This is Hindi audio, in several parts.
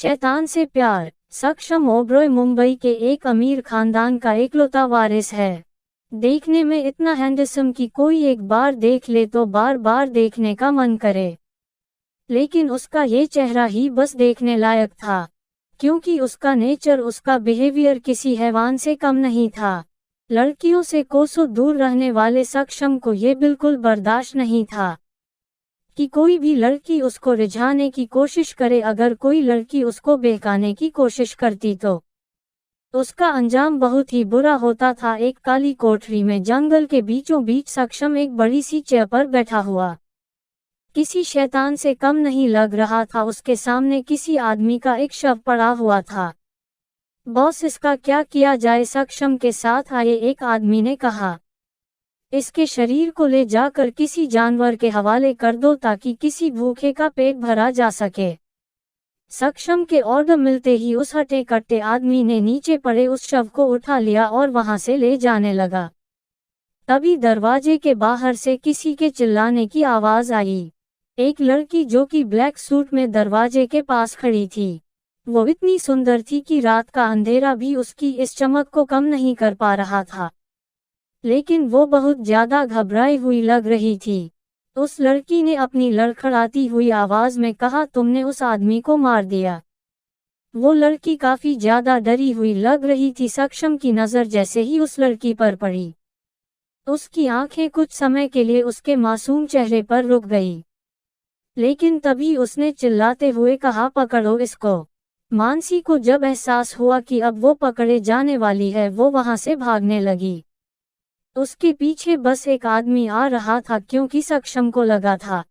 शैतान से प्यार। सक्षम ओबरॉय मुंबई के एक अमीर खानदान का इकलौता वारिस है। देखने में इतना हैंडसम कि कोई एक बार देख ले तो बार बार देखने का मन करे। लेकिन उसका ये चेहरा ही बस देखने लायक था, क्योंकि उसका नेचर, उसका बिहेवियर किसी हैवान से कम नहीं था। लड़कियों से कोसों दूर रहने वाले सक्षम को ये बिल्कुल बर्दाश्त नहीं था कि कोई भी लड़की उसको रिझाने की कोशिश करे। अगर कोई लड़की उसको बहकाने की कोशिश करती तो उसका अंजाम बहुत ही बुरा होता था। एक काली कोठरी में जंगल के बीचों बीच सक्षम एक बड़ी सी चेयर पर बैठा हुआ किसी शैतान से कम नहीं लग रहा था। उसके सामने किसी आदमी का एक शव पड़ा हुआ था। बॉस, इसका क्या किया जाए? सक्षम के साथ आए एक आदमी ने कहा। इसके शरीर को ले जाकर किसी जानवर के हवाले कर दो ताकि किसी भूखे का पेट भरा जा सके। सक्षम के ऑर्डर मिलते ही उस हटे कट्टे आदमी ने नीचे पड़े उस शव को उठा लिया और वहां से ले जाने लगा। तभी दरवाजे के बाहर से किसी के चिल्लाने की आवाज आई। एक लड़की जो कि ब्लैक सूट में दरवाजे के पास खड़ी थी, वो इतनी सुंदर थी कि रात का अंधेरा भी उसकी इस चमक को कम नहीं कर पा रहा था। लेकिन वो बहुत ज्यादा घबराई हुई लग रही थी। उस लड़की ने अपनी लड़खड़ाती हुई आवाज में कहा, तुमने उस आदमी को मार दिया। वो लड़की काफी ज्यादा डरी हुई लग रही थी। सक्षम की नजर जैसे ही उस लड़की पर पड़ी, उसकी आंखें कुछ समय के लिए उसके मासूम चेहरे पर रुक गई। लेकिन तभी उसने चिल्लाते हुए कहा, पकड़ो इसको। मानसी को जब एहसास हुआ कि अब वो पकड़े जाने वाली है, वो वहां से भागने लगी। उसके पीछे बस एक आदमी आ रहा था, क्योंकि सक्षम को लगा था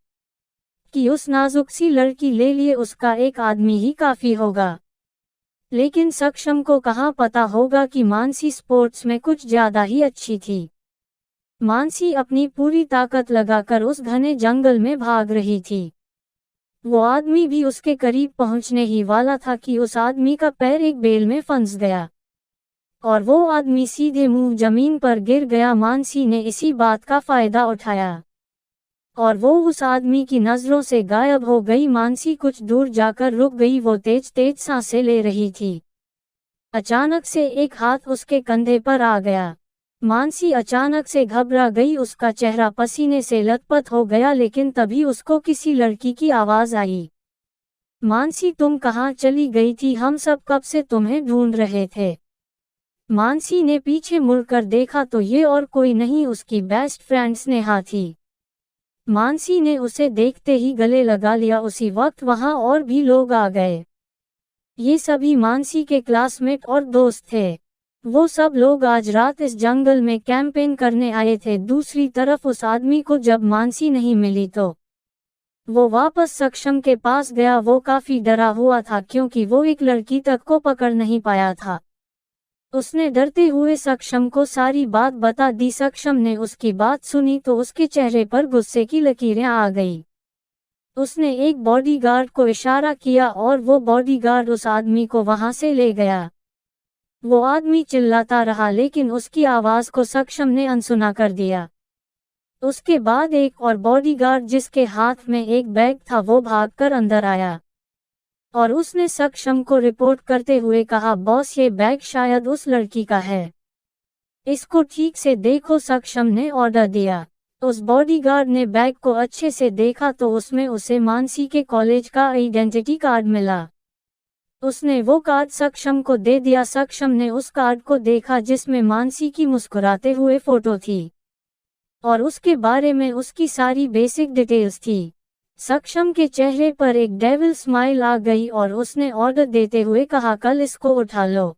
कि उस नाजुक सी लड़की ले लिए उसका एक आदमी ही काफी होगा। लेकिन सक्षम को कहाँ पता होगा कि मानसी स्पोर्ट्स में कुछ ज्यादा ही अच्छी थी। मानसी अपनी पूरी ताकत लगाकर उस घने जंगल में भाग रही थी। वो आदमी भी उसके करीब पहुंचने ही वाला था कि उस आदमी का पैर एक बेल में फंस गया और वो आदमी सीधे मुंह जमीन पर गिर गया। मानसी ने इसी बात का फायदा उठाया और वो उस आदमी की नजरों से गायब हो गई। मानसी कुछ दूर जाकर रुक गई। वो तेज तेज सांसें ले रही थी। अचानक से एक हाथ उसके कंधे पर आ गया। मानसी अचानक से घबरा गई, उसका चेहरा पसीने से लथपथ हो गया। लेकिन तभी उसको किसी लड़की की आवाज आई, मानसी तुम कहाँ चली गई थी? हम सब कब से तुम्हें ढूंढ रहे थे। मानसी ने पीछे मुड़कर देखा तो ये और कोई नहीं, उसकी बेस्ट फ्रेंड स्नेहा थी। मानसी ने उसे देखते ही गले लगा लिया। उसी वक्त वहां और भी लोग आ गए। ये सभी मानसी के क्लासमेट और दोस्त थे। वो सब लोग आज रात इस जंगल में कैंपेन करने आए थे। दूसरी तरफ उस आदमी को जब मानसी नहीं मिली तो वो वापस सक्षम के पास गया। वो काफी डरा हुआ था, क्योंकि वो एक लड़की तक को पकड़ नहीं पाया था। उसने डरते हुए सक्षम को सारी बात बता दी। सक्षम ने उसकी बात सुनी तो उसके चेहरे पर गुस्से की लकीरें आ गई। उसने एक बॉडीगार्ड को इशारा किया और वो बॉडीगार्ड उस आदमी को वहां से ले गया। वो आदमी चिल्लाता रहा, लेकिन उसकी आवाज को सक्षम ने अनसुना कर दिया। उसके बाद एक और बॉडीगार्ड, जिसके हाथ में एक बैग था, वो भागकर अंदर आया और उसने सक्षम को रिपोर्ट करते हुए कहा, बॉस ये बैग शायद उस लड़की का है, इसको ठीक से देखो। सक्षम ने ऑर्डर दिया। उस बॉडीगार्ड ने बैग को अच्छे से देखा तो उसमें उसे मानसी के कॉलेज का आइडेंटिटी कार्ड मिला। उसने वो कार्ड सक्षम को दे दिया। सक्षम ने उस कार्ड को देखा जिसमें मानसी की मुस्कुराते हुए फोटो थी और उसके बारे में उसकी सारी बेसिक डिटेल्स थी। सक्षम के चेहरे पर एक डेविल स्माइल आ गई और उसने ऑर्डर देते हुए कहा, कल इसको उठा लो।